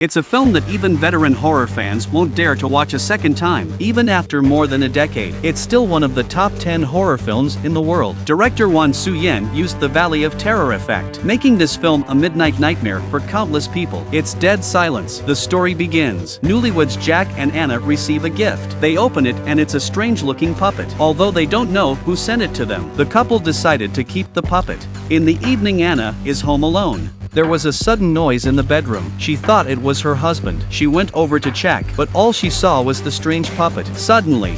It's a film that even veteran horror fans won't dare to watch a second time, even after more than a decade. It's still one of the top 10 horror films in the world. Director Wan Su-yen used the Valley of Terror effect, making this film a midnight nightmare for countless people. It's dead silence. The story begins. Newlyweds Jack and Anna receive a gift. They open it and it's a strange-looking puppet. Although they don't know who sent it to them, the couple decided to keep the puppet. In the evening, Anna is home alone. There was a sudden noise in the bedroom. She thought it was her husband. She went over to check, but all she saw was the strange puppet. Suddenly,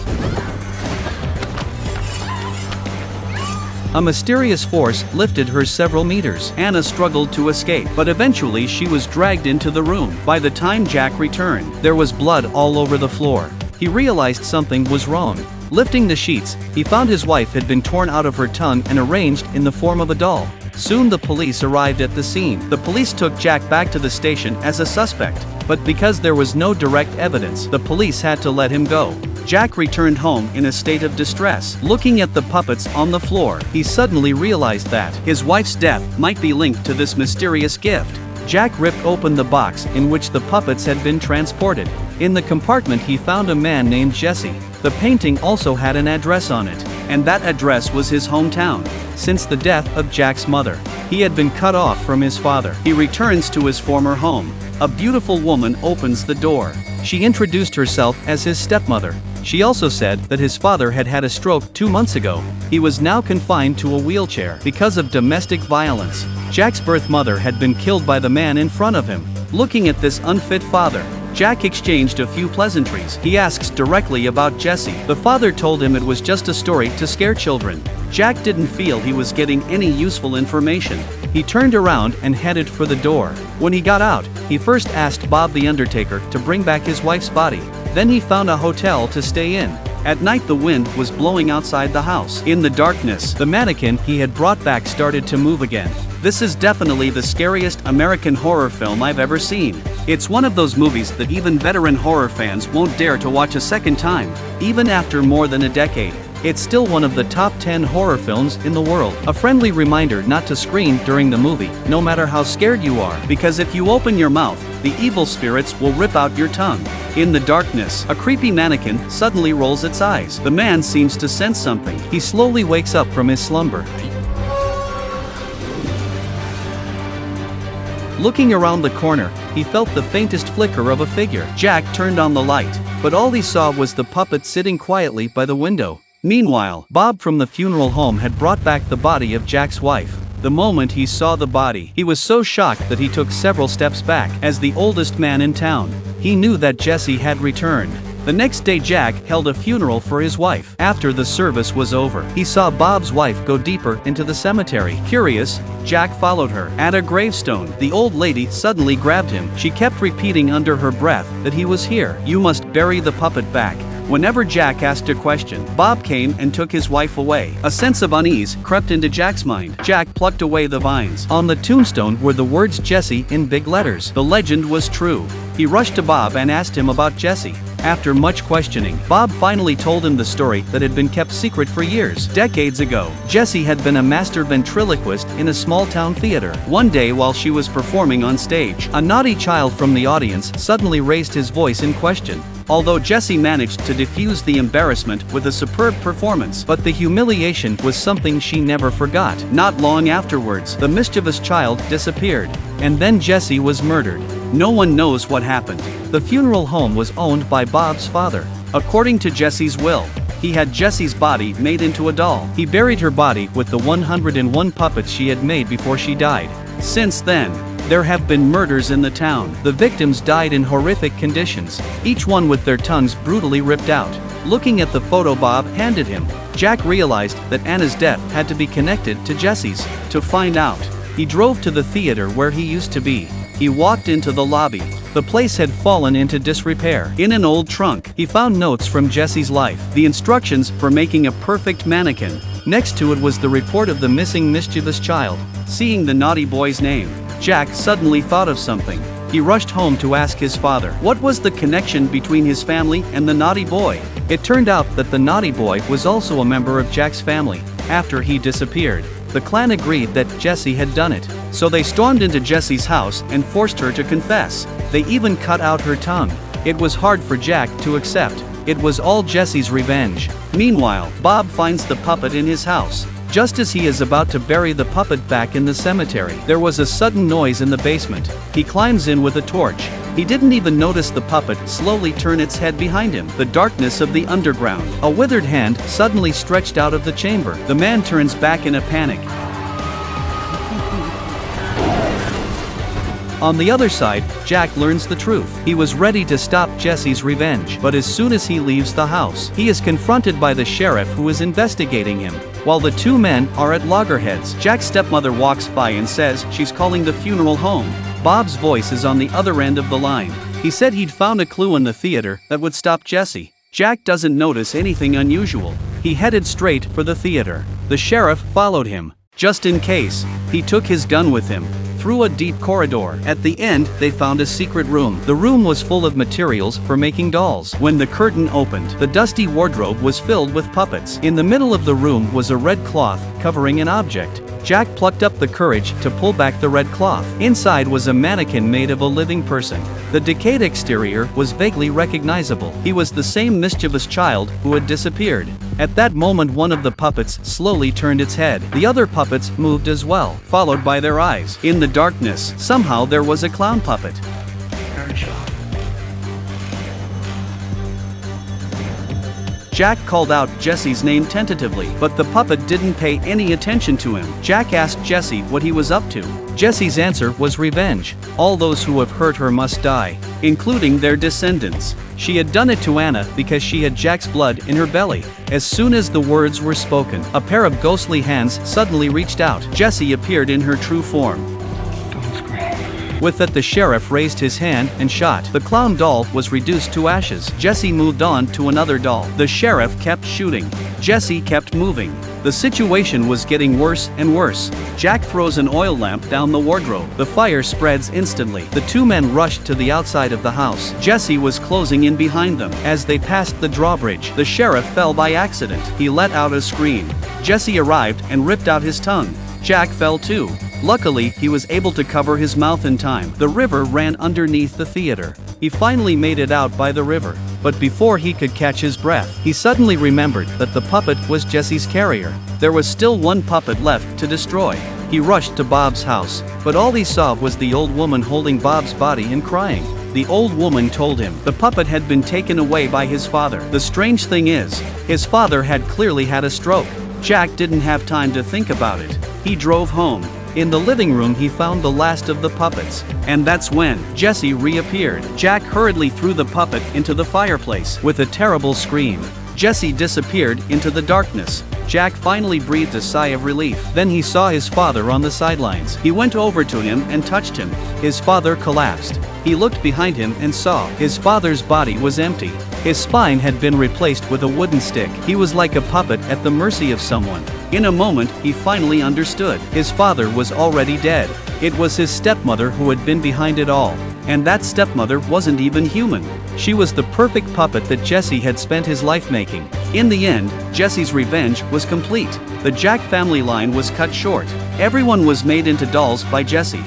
a mysterious force lifted her several meters. Anna struggled to escape, but eventually she was dragged into the room. By the time Jack returned, there was blood all over the floor. He realized something was wrong. Lifting the sheets, he found his wife had been torn out of her tongue and arranged in the form of a doll. Soon the police arrived at the scene. The police took Jack back to the station as a suspect, but because there was no direct evidence, the police had to let him go. Jack returned home in a state of distress. Looking at the puppets on the floor, he suddenly realized that his wife's death might be linked to this mysterious gift. Jack ripped open the box in which the puppets had been transported. In the compartment he found a man named Jesse. The painting also had an address on it, and that address was his hometown. Since the death of Jack's mother, he had been cut off from his father. He returns to his former home. A beautiful woman opens the door. She introduced herself as his stepmother. She also said that his father had had a stroke 2 months ago. He was now confined to a wheelchair because of domestic violence. Jack's birth mother had been killed by the man in front of him. Looking at this unfit father, Jack exchanged a few pleasantries. He asks directly about Jesse. The father told him it was just a story to scare children. Jack didn't feel he was getting any useful information. He turned around and headed for the door. When he got out, he first asked Bob the Undertaker to bring back his wife's body. Then he found a hotel to stay in. At night the wind was blowing outside the house. In the darkness, the mannequin he had brought back started to move again. This is definitely the scariest American horror film I've ever seen. It's one of those movies that even veteran horror fans won't dare to watch a second time, even after more than a decade. It's still one of the top 10 horror films in the world. A friendly reminder not to scream during the movie, no matter how scared you are, because if you open your mouth, the evil spirits will rip out your tongue. In the darkness, a creepy mannequin suddenly rolls its eyes. The man seems to sense something. He slowly wakes up from his slumber. Looking around the corner, he felt the faintest flicker of a figure. Jack turned on the light, but all he saw was the puppet sitting quietly by the window. Meanwhile, Bob from the funeral home had brought back the body of Jack's wife. The moment he saw the body, he was so shocked that he took several steps back. As the oldest man in town, he knew that Jesse had returned. The next day Jack held a funeral for his wife. After the service was over, he saw Bob's wife go deeper into the cemetery. Curious, Jack followed her. At a gravestone, the old lady suddenly grabbed him. She kept repeating under her breath that he was here. "You must bury the puppet back." Whenever Jack asked a question, Bob came and took his wife away. A sense of unease crept into Jack's mind. Jack plucked away the vines. On the tombstone were the words Jesse in big letters. The legend was true. He rushed to Bob and asked him about Jesse. After much questioning, Bob finally told him the story that had been kept secret for years. Decades ago, Jesse had been a master ventriloquist in a small-town theater. One day while she was performing on stage, a naughty child from the audience suddenly raised his voice in question. Although Jesse managed to defuse the embarrassment with a superb performance, but the humiliation was something she never forgot. Not long afterwards, the mischievous child disappeared, and then Jesse was murdered. No one knows what happened. The funeral home was owned by Bob's father. According to Jesse's will, he had Jesse's body made into a doll. He buried her body with the 101 puppets she had made before she died. Since then, there have been murders in the town. The victims died in horrific conditions, each one with their tongues brutally ripped out. Looking at the photo Bob handed him, Jack realized that Anna's death had to be connected to Jesse's. To find out, he drove to the theater where he used to be. He walked into the lobby. The place had fallen into disrepair. In an old trunk, he found notes from Jesse's life, the instructions for making a perfect mannequin. Next to it was the report of the missing mischievous child. Seeing the naughty boy's name, Jack suddenly thought of something. He rushed home to ask his father what was the connection between his family and the naughty boy. It turned out that the naughty boy was also a member of Jack's family. After he disappeared, the clan agreed that Jesse had done it. So they stormed into Jessie's house and forced her to confess. They even cut out her tongue. It was hard for Jack to accept. It was all Jessie's revenge. Meanwhile, Bob finds the puppet in his house. Just as he is about to bury the puppet back in the cemetery, there was a sudden noise in the basement. He climbs in with a torch. He didn't even notice the puppet slowly turn its head behind him. The darkness of the underground. A withered hand suddenly stretched out of the chamber. The man turns back in a panic. On the other side, Jack learns the truth. He was ready to stop Jessie's revenge, but as soon as he leaves the house, he is confronted by the sheriff who is investigating him. While the two men are at loggerheads, Jack's stepmother walks by and says she's calling the funeral home. Bob's voice is on the other end of the line. He said he'd found a clue in the theater that would stop Jessie. Jack doesn't notice anything unusual. He headed straight for the theater. The sheriff followed him. Just in case, he took his gun with him. Through a deep corridor. At the end, they found a secret room. The room was full of materials for making dolls. When the curtain opened, the dusty wardrobe was filled with puppets. In the middle of the room was a red cloth covering an object. Jack plucked up the courage to pull back the red cloth. Inside was a mannequin made of a living person. The decayed exterior was vaguely recognizable. He was the same mischievous child who had disappeared. At that moment, one of the puppets slowly turned its head. The other puppets moved as well, followed by their eyes. In the darkness, somehow there was a clown puppet. Jack called out Jessie's name tentatively, but the puppet didn't pay any attention to him. Jack asked Jessie what he was up to. Jessie's answer was revenge. All those who have hurt her must die, including their descendants. She had done it to Anna because she had Jack's blood in her belly. As soon as the words were spoken, a pair of ghostly hands suddenly reached out. Jessie appeared in her true form. With that, the sheriff raised his hand and shot. The clown doll was reduced to ashes. Jessie moved on to another doll. The sheriff kept shooting. Jessie kept moving. The situation was getting worse and worse. Jack throws an oil lamp down the wardrobe. The fire spreads instantly. The two men rushed to the outside of the house. Jessie was closing in behind them. As they passed the drawbridge, the sheriff fell by accident. He let out a scream. Jessie arrived and ripped out his tongue. Jack fell too. Luckily, he was able to cover his mouth in time. The river ran underneath the theater. He finally made it out by the river. But before he could catch his breath, he suddenly remembered that the puppet was Jessie's carrier. There was still one puppet left to destroy. He rushed to Bob's house, but all he saw was the old woman holding Bob's body and crying. The old woman told him the puppet had been taken away by his father. The strange thing is, his father had clearly had a stroke. Jack didn't have time to think about it. He drove home. In the living room, he found the last of the puppets. And that's when Jessie reappeared. Jack hurriedly threw the puppet into the fireplace. With a terrible scream, Jessie disappeared into the darkness. Jack finally breathed a sigh of relief. Then he saw his father on the sidelines. He went over to him and touched him. His father collapsed. He looked behind him and saw his father's body was empty. His spine had been replaced with a wooden stick. He was like a puppet at the mercy of someone. In a moment, he finally understood. His father was already dead. It was his stepmother who had been behind it all. And that stepmother wasn't even human. She was the perfect puppet that Jessie had spent his life making. In the end, Jessie's revenge was complete. The Jack family line was cut short. Everyone was made into dolls by Jessie.